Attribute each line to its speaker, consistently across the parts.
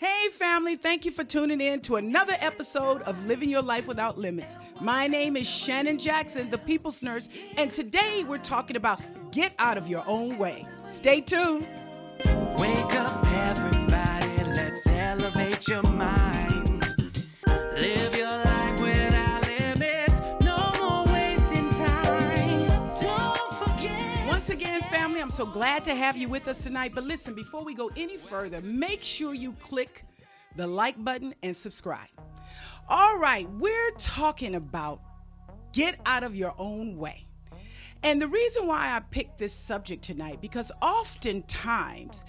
Speaker 1: Hey family, thank you for tuning in to another episode of Living Your Life Without Limits. My name is Shannon Jackson, the People's Nurse, and today we're talking about get out of your own way. Stay tuned.
Speaker 2: Wake up everybody, let's elevate your mind. Live your life without limits, no more wasting time. Don't forget.
Speaker 1: Once again, family, I'm so glad to have you with us tonight. But listen, before we go any further, make sure you click the like button and subscribe. All right, we're talking about get out of your own way. And the reason why I picked this subject tonight, because oftentimes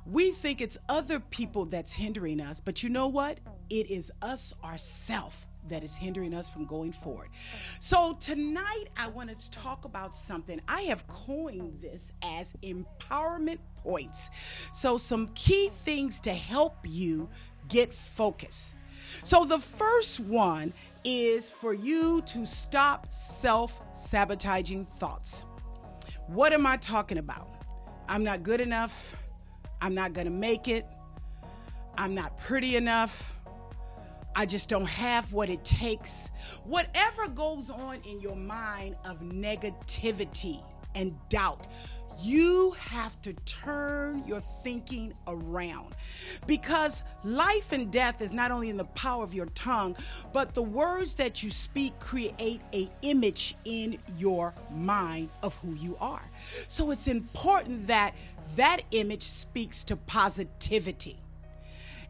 Speaker 1: we think it's other people that's hindering us, but you know what? It is us ourselves that is hindering us from going forward. So tonight I want to talk about something. I have coined this as empowerment points. So some key things to help you get focused. So the first one is for you to stop self-sabotaging thoughts. What am I talking about? I'm not good enough. I'm not going to make it. I'm not pretty enough. I just don't have what it takes. Whatever goes on in your mind of negativity and doubt, you have to turn your thinking around, because life and death is not only in the power of your tongue, but the words that you speak create an image in your mind of who you are. So it's important that that image speaks to positivity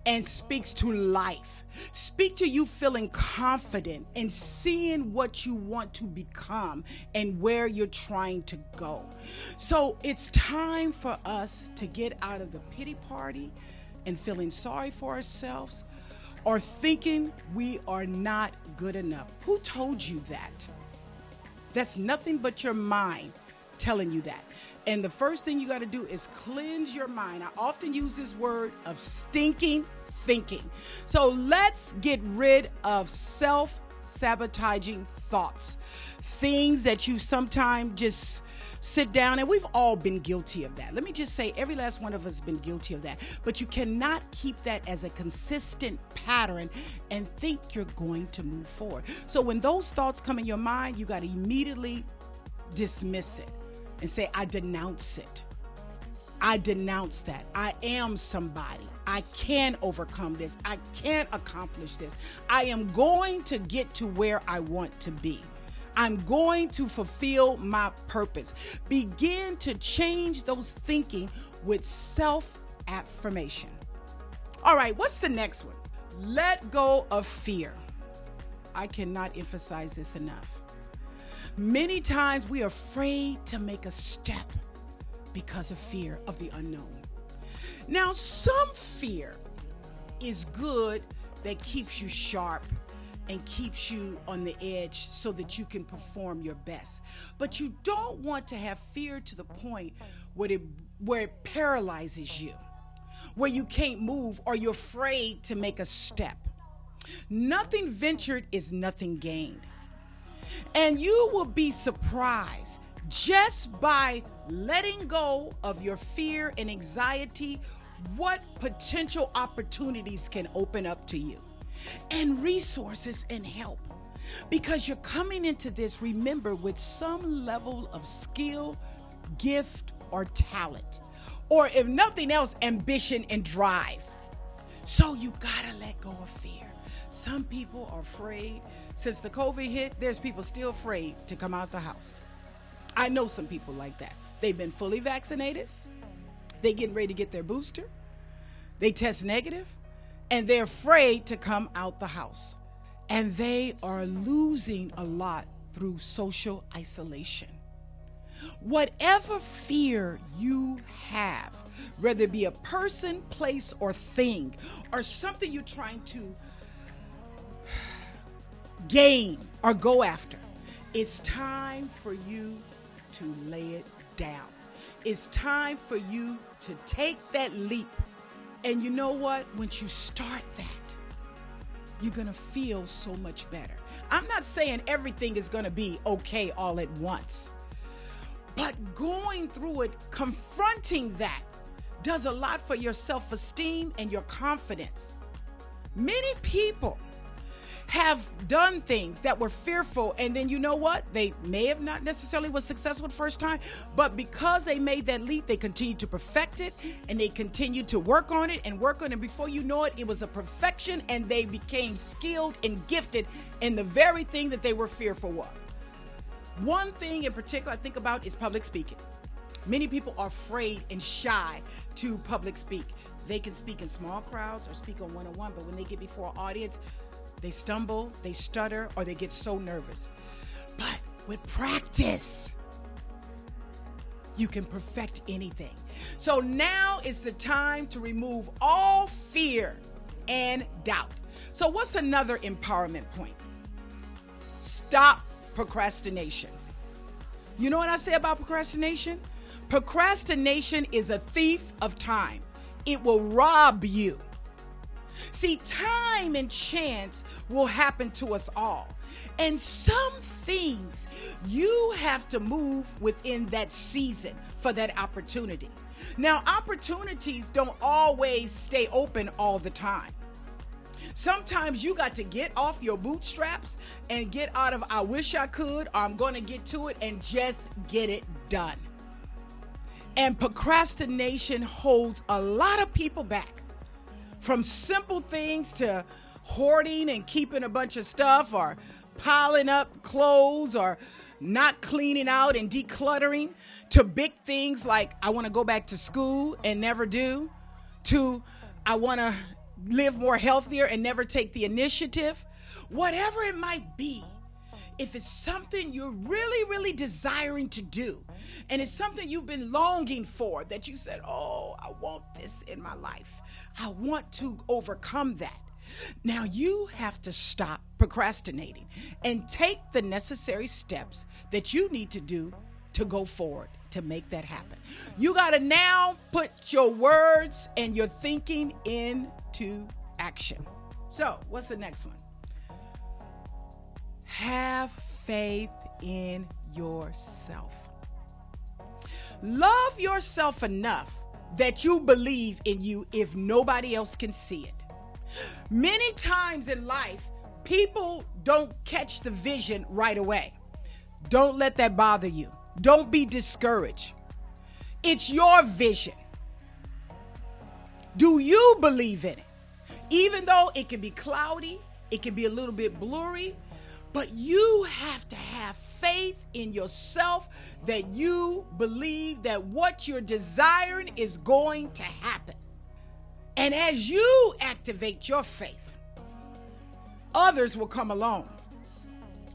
Speaker 1: and speaks to life. Speak to you feeling confident and seeing what you want to become and where you're trying to go. So it's time for us to get out of the pity party and feeling sorry for ourselves or thinking we are not good enough. Who told you that? That's nothing but your mind telling you that. And the first thing you got to do is cleanse your mind. I often use this word of stinking thinking. So let's get rid of self-sabotaging thoughts. Things that you sometimes just sit down, and we've all been guilty of that. Let me just say, every last one of us has been guilty of that. But you cannot keep that as a consistent pattern and think you're going to move forward. So when those thoughts come in your mind, you got to immediately dismiss it and say, I denounce it. I denounce that. I am somebody. I can overcome this. I can accomplish this. I am going to get to where I want to be. I'm going to fulfill my purpose. Begin to change those thinking with self-affirmation. All right, what's the next one? Let go of fear. I cannot emphasize this enough. Many times we are afraid to make a step because of fear of the unknown. Now, some fear is good that keeps you sharp and keeps you on the edge so that you can perform your best. But you don't want to have fear to the point where it paralyzes you, where you can't move or you're afraid to make a step. Nothing ventured is nothing gained. And you will be surprised just by letting go of your fear and anxiety, what potential opportunities can open up to you, and resources and help. Because you're coming into this, remember, with some level of skill, gift, or talent, or if nothing else, ambition and drive. So you gotta let go of fear. Some people are afraid. Since the COVID hit, there's people still afraid to come out the house. I know some people like that. They've been fully vaccinated. They getting ready to get their booster. They test negative, and they're afraid to come out the house. And they are losing a lot through social isolation. Whatever fear you have, whether it be a person, place, or thing, or something you're trying to gain or go after, it's time for you to lay it down. It's time for you to take that leap. And you know what? Once you start that, you're going to feel so much better. I'm not saying everything is going to be okay all at once, but going through it, confronting that does a lot for your self-esteem and your confidence. Many people have done things that were fearful, and then you know what? They may have not necessarily was successful the first time, but because they made that leap, they continued to perfect it, and they continued to work on it, and before you know it, it was a perfection, and they became skilled and gifted in the very thing that they were fearful of. One thing in particular I think about is public speaking. Many people are afraid and shy to public speak. They can speak in small crowds or speak on one-on-one, but when they get before an audience, they stumble, they stutter, or they get so nervous. But with practice, you can perfect anything. So now is the time to remove all fear and doubt. So what's another empowerment point? Stop procrastination. You know what I say about procrastination? Procrastination is a thief of time. It will rob you. See, time and chance will happen to us all. And some things you have to move within that season for that opportunity. Now, opportunities don't always stay open all the time. Sometimes you got to get off your bootstraps and get out of I wish I could, or I'm going to get to it, and just get it done. And procrastination holds a lot of people back. From simple things to hoarding and keeping a bunch of stuff, or piling up clothes, or not cleaning out and decluttering, to big things like I want to go back to school and never do, to I want to live more healthier and never take the initiative. Whatever it might be, if it's something you're really, really desiring to do, and it's something you've been longing for, that you said, oh, I want this in my life, I want to overcome that. Now you have to stop procrastinating and take the necessary steps that you need to do to go forward to make that happen. You got to now put your words and your thinking into action. So what's the next one? Have faith in yourself. Love yourself enough that you believe in you if nobody else can see it. Many times in life, people don't catch the vision right away. Don't let that bother you. Don't be discouraged. It's your vision. Do you believe in it? Even though it can be cloudy, it can be a little bit blurry, but you have to have faith in yourself that you believe that what you're desiring is going to happen. And as you activate your faith, others will come along.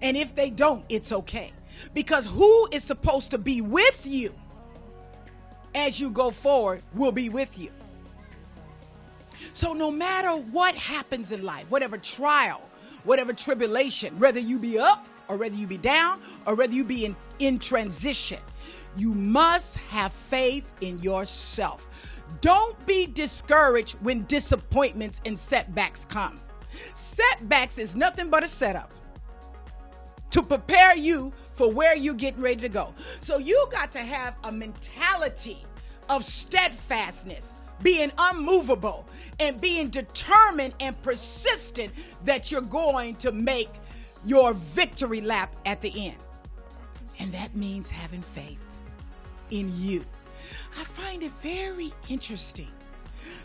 Speaker 1: And if they don't, it's okay. Because who is supposed to be with you as you go forward will be with you. So no matter what happens in life, whatever trial, whatever tribulation, whether you be up or whether you be down or whether you be in transition, you must have faith in yourself. Don't be discouraged when disappointments and setbacks come. Setbacks is nothing but a setup to prepare you for where you're getting ready to go. So you got to have a mentality of steadfastness, being unmovable and being determined and persistent that you're going to make your victory lap at the end. And that means having faith in you. I find it very interesting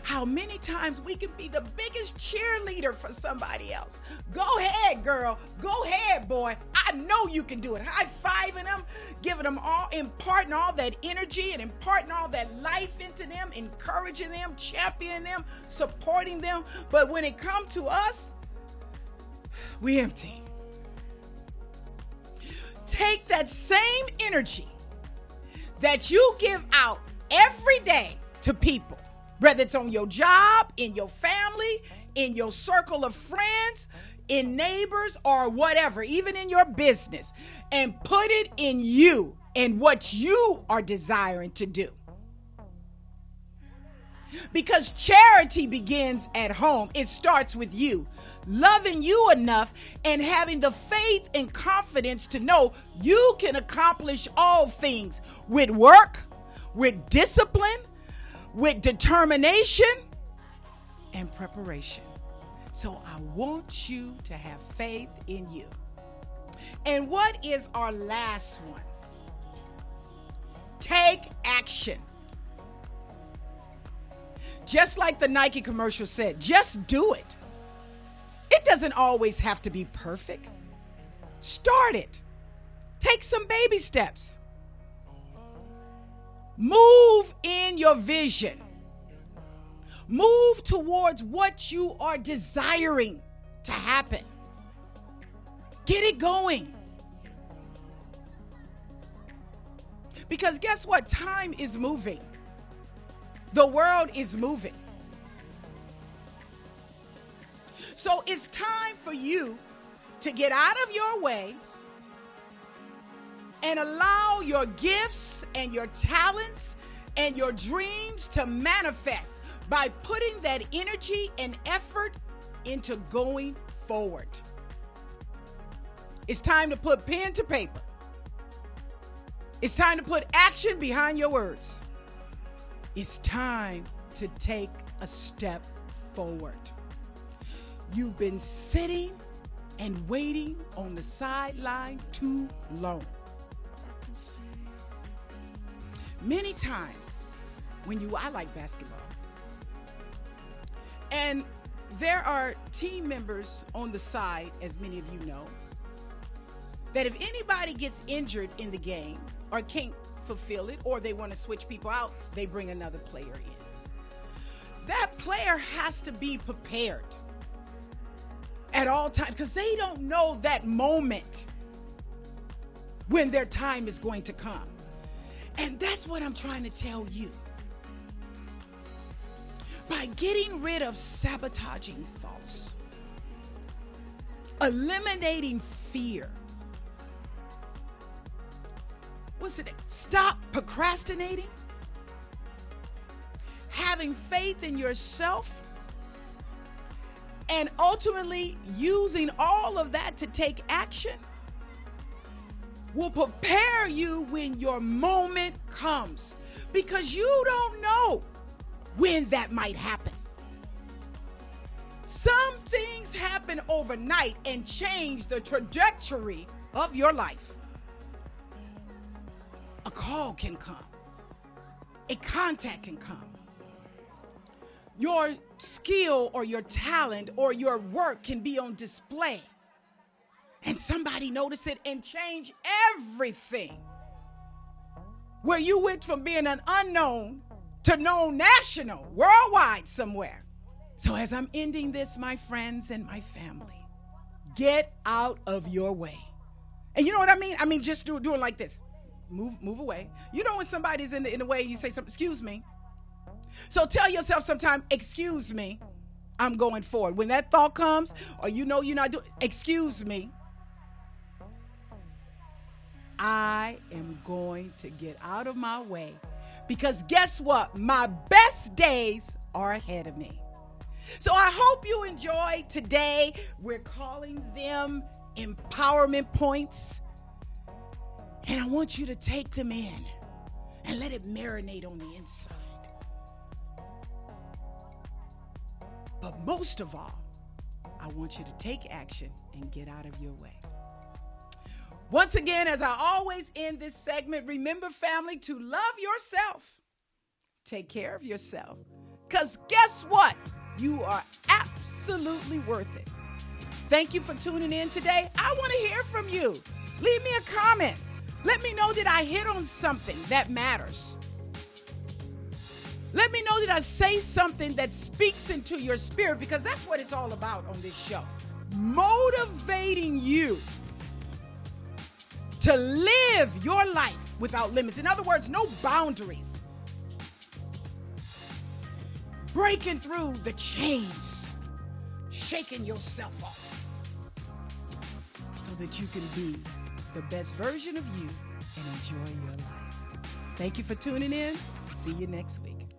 Speaker 1: how many times we can be the biggest cheerleader for somebody else. Go ahead, girl. Go ahead, boy. I know you can do it. High-fiving them, giving them all, imparting all that energy and imparting all that life into them, encouraging them, championing them, supporting them. But when it comes to us, we empty. Take that same energy that you give out every day to people, whether it's on your job, in your family, in your circle of friends, in neighbors, or whatever, even in your business, and put it in you and what you are desiring to do. Because charity begins at home. It starts with you, loving you enough and having the faith and confidence to know you can accomplish all things with work, with discipline, with determination and preparation. So I want you to have faith in you. And what is our last one? Take action. Just like the Nike commercial said, just do it. It doesn't always have to be perfect. Start it. Take some baby steps. Move in your vision. Move towards what you are desiring to happen. Get it going. Because guess what? Time is moving. The world is moving. So it's time for you to get out of your way and allow your gifts and your talents and your dreams to manifest by putting that energy and effort into going forward. It's time to put pen to paper. It's time to put action behind your words. It's time to take a step forward. You've been sitting and waiting on the sideline too long. Many times I like basketball. And there are team members on the side, as many of you know, that if anybody gets injured in the game or can't fulfill it, or they want to switch people out, they bring another player in. That player has to be prepared at all times because they don't know that moment when their time is going to come. And that's what I'm trying to tell you. By getting rid of sabotaging thoughts, eliminating fear, stop procrastinating, having faith in yourself, and ultimately using all of that to take action will prepare you when your moment comes, because you don't know when that might happen. Some things happen overnight and change the trajectory of your life. A call can come. A contact can come. Your skill or your talent or your work can be on display. And somebody notice it and change everything. Where you went from being an unknown to known national, worldwide somewhere. So as I'm ending this, my friends and my family, get out of your way. And you know what I mean? I mean, just doing like this. Move away. You know when somebody's in the way, you say something, excuse me. So tell yourself sometime, excuse me, I'm going forward. When that thought comes, or you know you're not doing, excuse me, I am going to get out of my way. Because guess what? My best days are ahead of me. So I hope you enjoyed today. We're calling them empowerment points. And I want you to take them in and let it marinate on the inside. But most of all, I want you to take action and get out of your way. Once again, as I always end this segment, remember, family, to love yourself. Take care of yourself. Because guess what? You are absolutely worth it. Thank you for tuning in today. I want to hear from you. Leave me a comment. Let me know that I hit on something that matters. Let me know that I say something that speaks into your spirit, because that's what it's all about on this show. Motivating you to live your life without limits. In other words, no boundaries. Breaking through the chains, shaking yourself off so that you can be the best version of you and enjoy your life. Thank you for tuning in. See you next week.